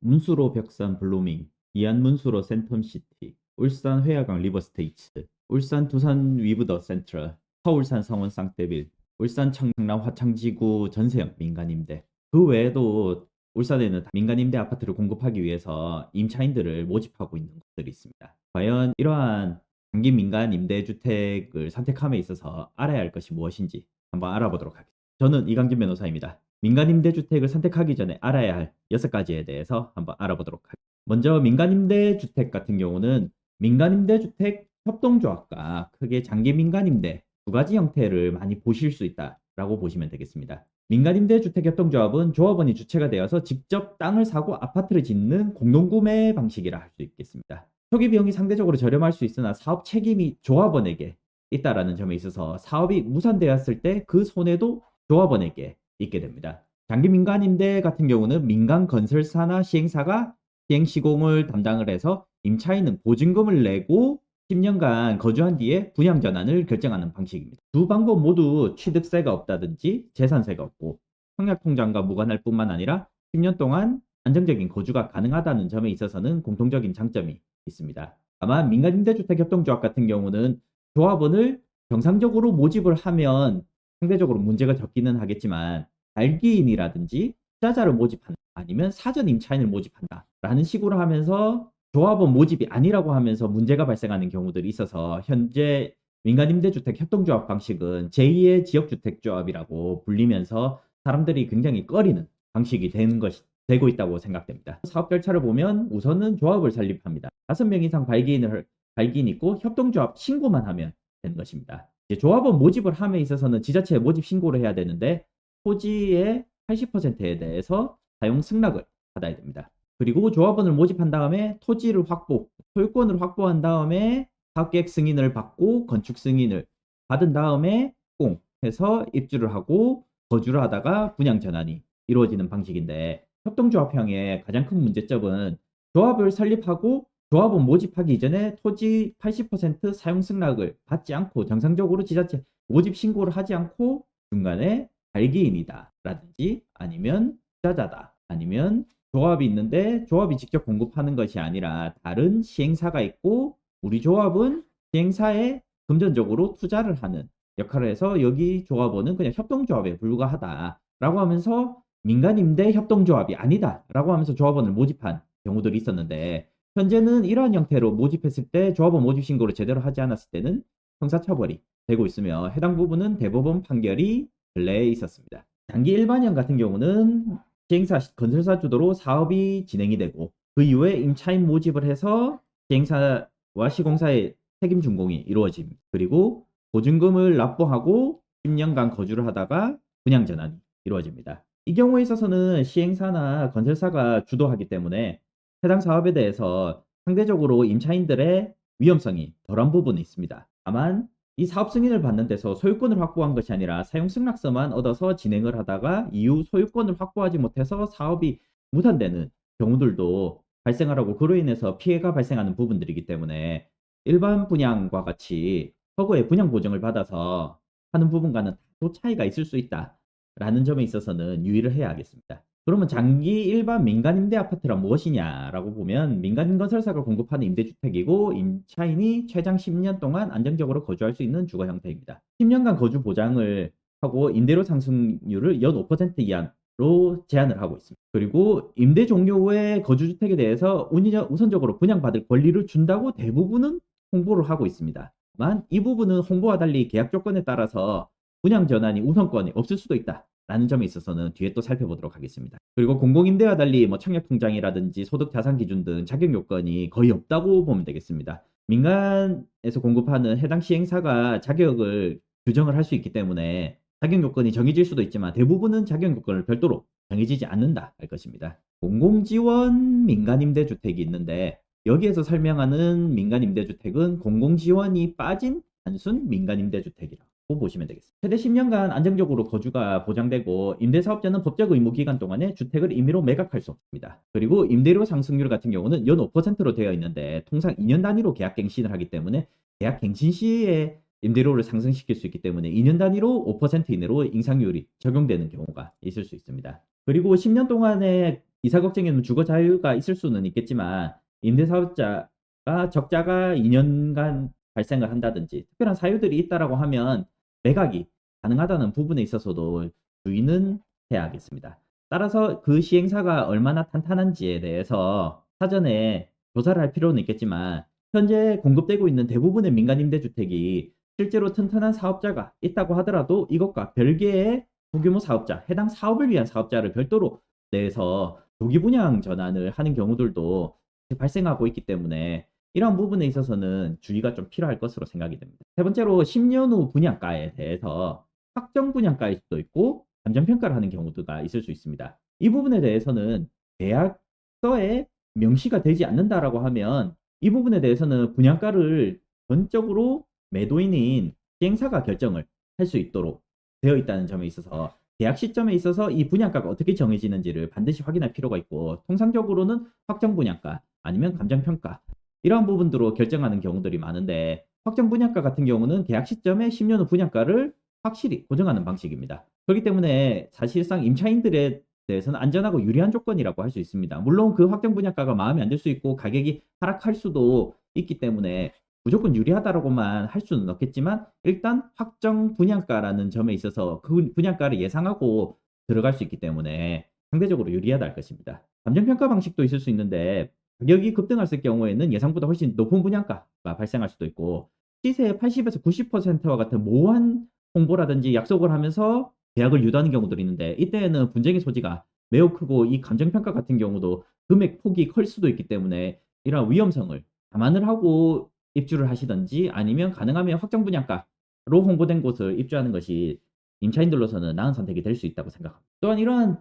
문수로 벽산 블루밍, 이안 문수로 센텀시티, 울산 회화강 리버스테이츠, 울산 두산 위브더 센트럴, 서울산 성원 쌍떼빌, 울산 청남 화창지구 전세형 민간임대. 그 외에도 울산에는 민간임대 아파트를 공급하기 위해서 임차인들을 모집하고 있는 곳들이 있습니다. 과연 이러한 장기 민간 임대주택을 선택함에 있어서 알아야 할 것이 무엇인지 한번 알아보도록 하겠습니다. 저는 이강진 변호사입니다. 민간임대주택을 선택하기 전에 알아야 할 6가지에 대해서 한번 알아보도록 하겠습니다. 먼저 민간임대주택 같은 경우는 민간임대주택 협동조합과 크게 장기 민간임대 두 가지 형태를 많이 보실 수 있다라고 보시면 되겠습니다. 민간임대주택 협동조합은 조합원이 주체가 되어서 직접 땅을 사고 아파트를 짓는 공동구매 방식이라 할 수 있겠습니다. 초기 비용이 상대적으로 저렴할 수 있으나 사업 책임이 조합원에게 있다라는 점에 있어서 사업이 무산되었을 때 그 손해도 조합원에게 있게 됩니다. 장기 민간 임대 같은 경우는 민간 건설사나 시행사가 시행 시공을 담당을 해서 임차인은 보증금을 내고 10년간 거주한 뒤에 분양 전환을 결정하는 방식입니다. 두 방법 모두 취득세가 없다든지 재산세가 없고 청약통장과 무관할 뿐만 아니라 10년 동안 안정적인 거주가 가능하다는 점에 있어서는 공통적인 장점이 있습니다. 다만 민간임대주택협동조합 같은 경우는 조합원을 정상적으로 모집을 하면 상대적으로 문제가 적기는 하겠지만 발기인이라든지 투자자를 모집한다 아니면 사전 임차인을 모집한다 라는 식으로 하면서 조합원 모집이 아니라고 하면서 문제가 발생하는 경우들이 있어서 현재 민간임대주택 협동조합 방식은 제2의 지역주택조합이라고 불리면서 사람들이 굉장히 꺼리는 방식이 되고 있다고 생각됩니다. 사업 절차를 보면 우선은 조합을 설립합니다. 5명 이상 발기인 있고 협동조합 신고만 하면 되는 것입니다. 이제 조합원 모집을 함에 있어서는 지자체에 모집 신고를 해야 되는데 토지의 80%에 대해서 사용 승낙을 받아야 됩니다. 그리고 조합원을 모집한 다음에 소유권을 확보한 다음에 사업계획 승인을 받고 건축 승인을 받은 다음에 꽁 해서 입주를 하고 거주를 하다가 분양 전환이 이루어지는 방식인데 협동조합형의 가장 큰 문제점은 조합을 설립하고 조합원 모집하기 이전에 토지 80% 사용 승낙을 받지 않고 정상적으로 지자체 모집 신고를 하지 않고 중간에 발기인이다 라든지 아니면 투자자다 아니면 조합이 있는데 조합이 직접 공급하는 것이 아니라 다른 시행사가 있고 우리 조합은 시행사에 금전적으로 투자를 하는 역할을 해서 여기 조합원은 그냥 협동조합에 불과하다라고 하면서 민간임대 협동조합이 아니다라고 하면서 조합원을 모집한 경우들이 있었는데 현재는 이러한 형태로 모집했을 때 조합원 모집 신고를 제대로 하지 않았을 때는 형사처벌이 되고 있으며 해당 부분은 대법원 판결이 근래에 있었습니다. 단기 일반형 같은 경우는 시행사 건설사 주도로 사업이 진행이 되고 그 이후에 임차인 모집을 해서 시행사와 시공사의 책임 준공이 이루어집니다. 그리고 보증금을 납부하고 10년간 거주를 하다가 분양 전환이 이루어집니다. 이 경우에 있어서는 시행사나 건설사가 주도하기 때문에 해당 사업에 대해서 상대적으로 임차인들의 위험성이 덜한 부분이 있습니다. 다만 이 사업 승인을 받는 데서 소유권을 확보한 것이 아니라 사용 승낙서만 얻어서 진행을 하다가 이후 소유권을 확보하지 못해서 사업이 무산되는 경우들도 발생하라고 그로 인해서 피해가 발생하는 부분들이기 때문에 일반 분양과 같이 허구의 분양 보증을 받아서 하는 부분과는 또 차이가 있을 수 있다라는 점에 있어서는 유의를 해야 하겠습니다. 그러면 장기 일반 민간 임대 아파트란 무엇이냐라고 보면 민간 건설사가 공급하는 임대주택이고 임차인이 최장 10년 동안 안정적으로 거주할 수 있는 주거 형태입니다. 10년간 거주 보장을 하고 임대료 상승률을 연 5% 이하로 제한을 하고 있습니다. 그리고 임대 종료 후에 거주주택에 대해서 우선적으로 분양받을 권리를 준다고 대부분은 홍보를 하고 있습니다. 만 이 부분은 홍보와 달리 계약 조건에 따라서 분양 전환이 우선권이 없을 수도 있다. 라는 점에 있어서는 뒤에 또 살펴보도록 하겠습니다. 그리고 공공임대와 달리 청약통장이라든지 소득자산 기준 등 자격 요건이 거의 없다고 보면 되겠습니다. 민간에서 공급하는 해당 시행사가 자격을 규정을 할 수 있기 때문에 자격 요건이 정해질 수도 있지만 대부분은 자격 요건을 별도로 정해지지 않는다 할 것입니다. 공공지원 민간임대주택이 있는데 여기에서 설명하는 민간임대주택은 공공지원이 빠진 단순 민간임대주택이라고 보시면 되겠습니다. 최대 10년간 안정적으로 거주가 보장되고 임대사업자는 법적 의무 기간 동안에 주택을 임의로 매각할 수 없습니다. 그리고 임대료 상승률 같은 경우는 연 5%로 되어 있는데 통상 2년 단위로 계약 갱신을 하기 때문에 계약 갱신 시에 임대료를 상승시킬 수 있기 때문에 2년 단위로 5% 이내로 인상률이 적용되는 경우가 있을 수 있습니다. 그리고 10년 동안의 이사 걱정에는 주거 자유가 있을 수는 있겠지만 임대사업자가 적자가 2년간 발생을 한다든지 특별한 사유들이 있다라고 하면 매각이 가능하다는 부분에 있어서도 주의는 해야겠습니다. 따라서 그 시행사가 얼마나 탄탄한지에 대해서 사전에 조사를 할 필요는 있겠지만 현재 공급되고 있는 대부분의 민간 임대주택이 실제로 튼튼한 사업자가 있다고 하더라도 이것과 별개의 소규모 사업자, 해당 사업을 위한 사업자를 별도로 내서 조기 분양 전환을 하는 경우들도 발생하고 있기 때문에 이러한 부분에 있어서는 주의가 좀 필요할 것으로 생각이 됩니다. 세 번째로 10년 후 분양가에 대해서 확정 분양가일 수도 있고 감정평가를 하는 경우가 있을 수 있습니다. 이 부분에 대해서는 계약서에 명시가 되지 않는다라고 하면 이 부분에 대해서는 분양가를 전적으로 매도인인 시행사가 결정을 할 수 있도록 되어 있다는 점에 있어서 계약 시점에 있어서 이 분양가가 어떻게 정해지는지를 반드시 확인할 필요가 있고 통상적으로는 확정 분양가 아니면 감정평가 이러한 부분으로 결정하는 경우들이 많은데 확정 분양가 같은 경우는 계약 시점에 10년 후 분양가를 확실히 고정하는 방식입니다. 그렇기 때문에 사실상 임차인들에 대해서는 안전하고 유리한 조건이라고 할 수 있습니다. 물론 그 확정 분양가가 마음에 안 들 수 있고 가격이 하락할 수도 있기 때문에 무조건 유리하다라고만 할 수는 없겠지만 일단 확정 분양가라는 점에 있어서 그 분양가를 예상하고 들어갈 수 있기 때문에 상대적으로 유리하다 할 것입니다. 감정평가 방식도 있을 수 있는데 가격이 급등했을 경우에는 예상보다 훨씬 높은 분양가가 발생할 수도 있고 시세의 80에서 90%와 같은 모호한 홍보라든지 약속을 하면서 계약을 유도하는 경우들이 있는데 이때에는 분쟁의 소지가 매우 크고 이 감정평가 같은 경우도 금액 폭이 클 수도 있기 때문에 이러한 위험성을 감안을 하고 입주를 하시든지 아니면 가능하면 확정 분양가로 홍보된 곳을 입주하는 것이 임차인들로서는 나은 선택이 될 수 있다고 생각합니다. 또한 이러한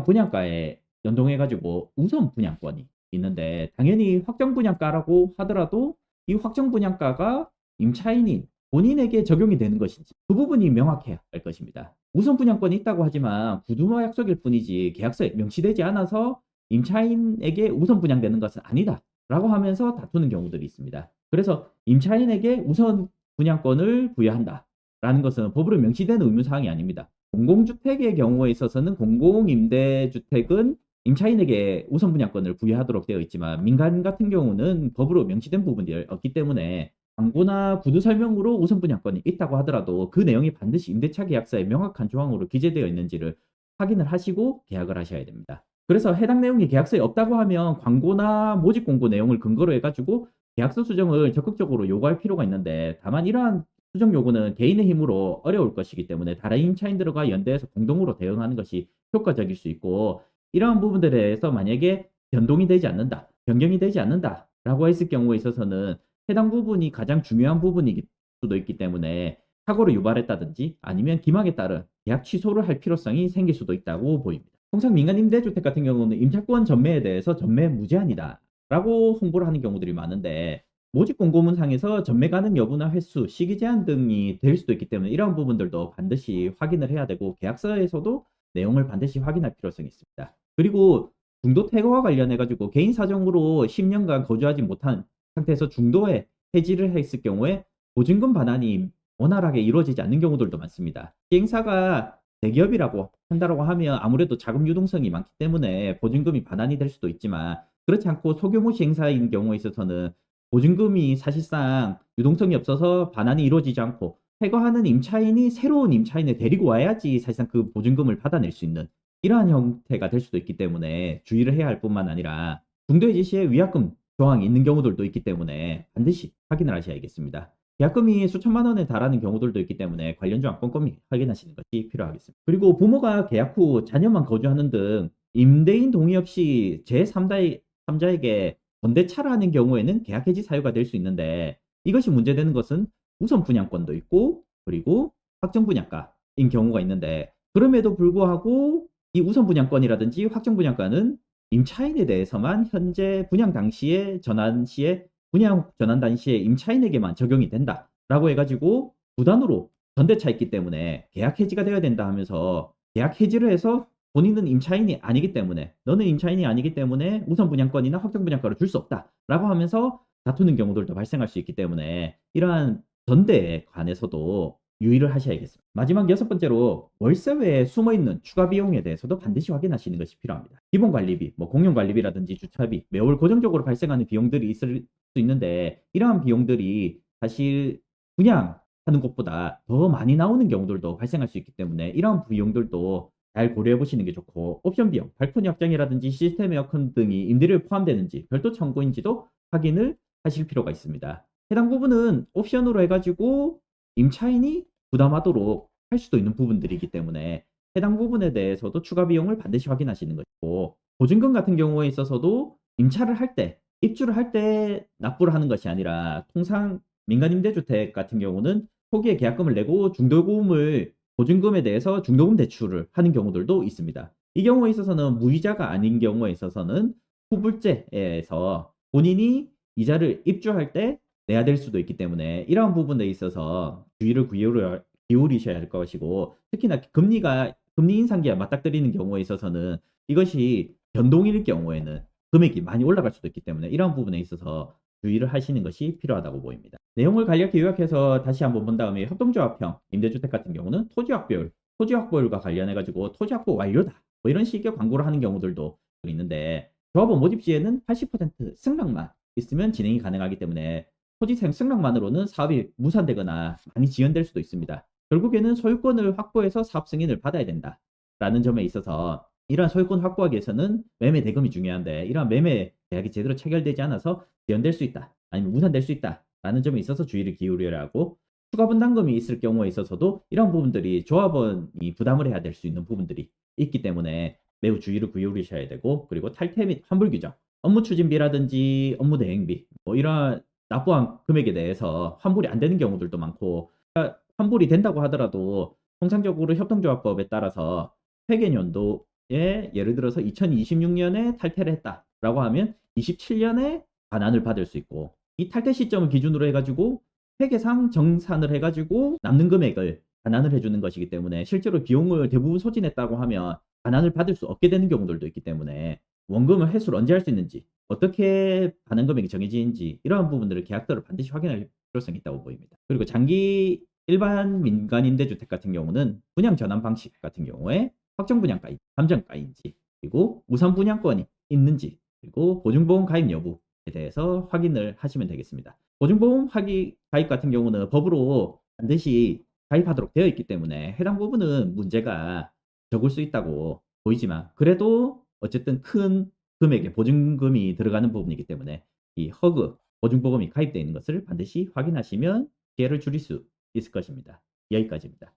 분양가에 연동해 가지고 우선 분양권이 있는데 당연히 확정 분양가라고 하더라도 이 확정 분양가가 임차인인 본인에게 적용이 되는 것인지 그 부분이 명확해야 할 것입니다. 우선 분양권이 있다고 하지만 구두와 약속일 뿐이지 계약서에 명시되지 않아서 임차인에게 우선 분양되는 것은 아니다 라고 하면서 다투는 경우들이 있습니다. 그래서 임차인에게 우선 분양권을 부여한다 라는 것은 법으로 명시되는 의무사항이 아닙니다. 공공주택의 경우에 있어서는 공공임대주택은 임차인에게 우선 분양권을 부여하도록 되어 있지만 민간 같은 경우는 법으로 명시된 부분이 없기 때문에 광고나 구두 설명으로 우선 분양권이 있다고 하더라도 그 내용이 반드시 임대차 계약서에 명확한 조항으로 기재되어 있는지를 확인을 하시고 계약을 하셔야 됩니다. 그래서 해당 내용이 계약서에 없다고 하면 광고나 모집 공고 내용을 근거로 해가지고 계약서 수정을 적극적으로 요구할 필요가 있는데 다만 이러한 수정 요구는 개인의 힘으로 어려울 것이기 때문에 다른 임차인들과 연대해서 공동으로 대응하는 것이 효과적일 수 있고 이러한 부분들에 대해서 만약에 변동이 되지 않는다, 변경이 되지 않는다라고 했을 경우에 있어서는 해당 부분이 가장 중요한 부분일 수도 있기 때문에 사고를 유발했다든지 아니면 기망에 따른 계약 취소를 할 필요성이 생길 수도 있다고 보입니다. 통상 민간 임대주택 같은 경우는 임차권 전매에 대해서 전매 무제한이다 라고 홍보를 하는 경우들이 많은데 모집 공고문상에서 전매 가능 여부나 횟수, 시기 제한 등이 될 수도 있기 때문에 이러한 부분들도 반드시 확인을 해야 되고 계약서에서도 내용을 반드시 확인할 필요성이 있습니다. 그리고 중도 퇴거와 관련해 가지고 개인 사정으로 10년간 거주하지 못한 상태에서 중도에 해지를 했을 경우에 보증금 반환이 원활하게 이루어지지 않는 경우들도 많습니다. 시행사가 대기업이라고 한다고 하면 아무래도 자금 유동성이 많기 때문에 보증금이 반환이 될 수도 있지만 그렇지 않고 소규모 시행사인 경우에 있어서는 보증금이 사실상 유동성이 없어서 반환이 이루어지지 않고 퇴거하는 임차인이 새로운 임차인을 데리고 와야지 사실상 그 보증금을 받아낼 수 있는 이러한 형태가 될 수도 있기 때문에 주의를 해야 할 뿐만 아니라 중도해지 시에 위약금 조항이 있는 경우들도 있기 때문에 반드시 확인을 하셔야겠습니다. 계약금이 수천만 원에 달하는 경우들도 있기 때문에 관련 조항 꼼꼼히 확인하시는 것이 필요하겠습니다. 그리고 부모가 계약 후 자녀만 거주하는 등 임대인 동의 없이 제3자에게 전대차를 하는 경우에는 계약 해지 사유가 될 수 있는데 이것이 문제되는 것은 우선 분양권도 있고 그리고 확정 분양가인 경우가 있는데 그럼에도 불구하고 이 우선 분양권이라든지 확정 분양가는 임차인에 대해서만 현재 분양 당시에 전환 시에 분양 전환 당시에 임차인에게만 적용이 된다라고 해가지고 부단으로 전대차 있기 때문에 계약 해지가 되어야 된다 하면서 계약 해지를 해서 본인은 임차인이 아니기 때문에 너는 임차인이 아니기 때문에 우선 분양권이나 확정 분양가를 줄 수 없다라고 하면서 다투는 경우들도 발생할 수 있기 때문에 이러한 전대에 관해서도 유의를 하셔야겠습니다. 마지막 여섯 번째로 월세 외에 숨어있는 추가 비용에 대해서도 반드시 확인하시는 것이 필요합니다. 기본 관리비, 뭐 공용 관리비라든지 주차비, 매월 고정적으로 발생하는 비용들이 있을 수 있는데 이러한 비용들이 사실 분양하는 곳보다 더 많이 나오는 경우들도 발생할 수 있기 때문에 이러한 비용들도 잘 고려해 보시는 게 좋고 옵션 비용, 발코니 확장이라든지 시스템 에어컨 등이 임대료에 포함되는지 별도 청구인지도 확인을 하실 필요가 있습니다. 해당 부분은 옵션으로 해가지고 임차인이 부담하도록 할 수도 있는 부분들이기 때문에 해당 부분에 대해서도 추가 비용을 반드시 확인하시는 것이고 보증금 같은 경우에 있어서도 임차를 할 때, 입주를 할 때 납부를 하는 것이 아니라 통상 민간임대주택 같은 경우는 초기에 계약금을 내고 중도금을 보증금에 대해서 중도금 대출을 하는 경우들도 있습니다. 이 경우에 있어서는 무이자가 아닌 경우에 있어서는 후불제에서 본인이 이자를 입주할 때 내야 될 수도 있기 때문에 이러한 부분에 있어서 주의를 기울이셔야 할 것이고 특히나 금리 인상기와 맞닥뜨리는 경우에 있어서는 이것이 변동일 경우에는 금액이 많이 올라갈 수도 있기 때문에 이러한 부분에 있어서 주의를 하시는 것이 필요하다고 보입니다. 내용을 간략히 요약해서 다시 한번 본 다음에 협동조합형 임대주택 같은 경우는 토지 확보율과 관련해 가지고 토지 확보 완료다 뭐 이런 식의 광고를 하는 경우들도 있는데 조합원 모집 시에는 80% 승낙만 있으면 진행이 가능하기 때문에 토지 승낙만으로는 사업이 무산되거나 많이 지연될 수도 있습니다. 결국에는 소유권을 확보해서 사업 승인을 받아야 된다라는 점에 있어서 이러한 소유권 확보하기 위해서는 매매 대금이 중요한데 이러한 매매 계약이 제대로 체결되지 않아서 지연될 수 있다. 아니면 무산될 수 있다라는 점에 있어서 주의를 기울여야 하고 추가 분담금이 있을 경우에 있어서도 이런 부분들이 조합원이 부담을 해야 될 수 있는 부분들이 있기 때문에 매우 주의를 기울이셔야 되고 그리고 탈퇴 및 환불 규정, 업무 추진비라든지 업무 대행비 뭐 이러한 납부한 금액에 대해서 환불이 안 되는 경우들도 많고 환불이 된다고 하더라도 통상적으로 협동조합법에 따라서 회계연도에 예를 들어서 2026년에 탈퇴를 했다라고 하면 27년에 반환을 받을 수 있고 이 탈퇴 시점을 기준으로 해가지고 회계상 정산을 해가지고 남는 금액을 반환을 해주는 것이기 때문에 실제로 비용을 대부분 소진했다고 하면 반환을 받을 수 없게 되는 경우들도 있기 때문에 원금을 회수를 언제 할 수 있는지 어떻게 반환 금액이 정해지는지 이러한 부분들을 계약서를 반드시 확인할 필요성이 있다고 보입니다. 그리고 장기 일반 민간 임대주택 같은 경우는 분양 전환 방식 같은 경우에 확정 분양가인지 감정가인지 그리고 우선 분양권이 있는지 그리고 보증보험 가입 여부에 대해서 확인을 하시면 되겠습니다. 보증보험 가입 같은 경우는 법으로 반드시 가입하도록 되어 있기 때문에 해당 부분은 문제가 적을 수 있다고 보이지만 그래도 어쨌든 큰 금액의 보증금이 들어가는 부분이기 때문에 이 허그 보증보험이 가입되어 있는 것을 반드시 확인하시면 피해를 줄일 수 있을 것입니다. 여기까지입니다.